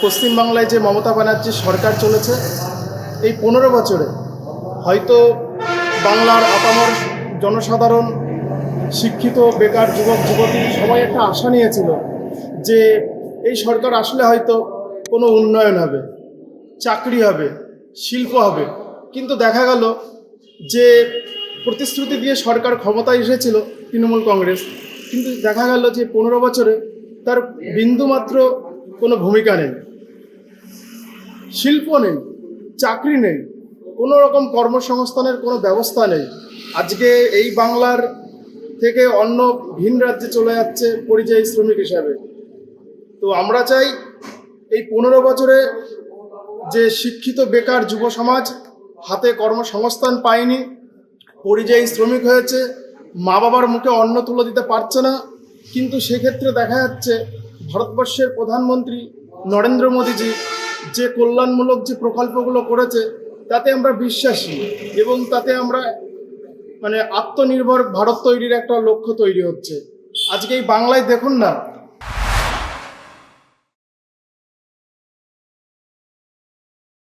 পশ্চিমবাংলায় যে মমতা ব্যানার্জির সরকার চলেছে, এই 15 বছরে হয়তো বাংলার আপামর জনসাধারণ, শিক্ষিত বেকার যুবক যুবতী সবাই একটা আশা নিয়েছিল যে এই সরকার আসলে হয়তো কোনো উন্নয়ন হবে, চাকরি হবে, শিল্প হবে। কিন্তু দেখা গেল যে প্রতিশ্রুতি দিয়ে সরকার ক্ষমতায় এসেছিল তৃণমূল কংগ্রেস, কিন্তু দেখা গেল যে 15 বছরে তার বিন্দুমাত্র কোনো ভূমিকা নেই, শিল্প নেই, চাকরি নেই, কোনো রকম কর্মসংস্থানের কোনো ব্যবস্থা নেই। আজকে এই বাংলার থেকে অন্য ভিন রাজ্যে চলে যাচ্ছে পরিযায়ী শ্রমিক হিসাবে। তো আমরা চাই এই 15 বছরে যে শিক্ষিত বেকার যুব সমাজ হাতে কর্মসংস্থান পায়নি, পরিযায়ী শ্রমিক হয়েছে, মা বাবার মুখে অন্ন তুলে দিতে পারছে না, কিন্তু সেক্ষেত্রে দেখা যাচ্ছে ভারতবর্ষের প্রধানমন্ত্রী নরেন্দ্র মোদীজি যে কল্যাণমূলক যে প্রকল্পগুলো করেছে তাতে আমরা বিশ্বাসী, এবং তাতে আমরা আত্মনির্ভর ভারত তৈরির একটা লক্ষ্য তৈরি হচ্ছে। আজকে এই বাংলায় দেখুন না,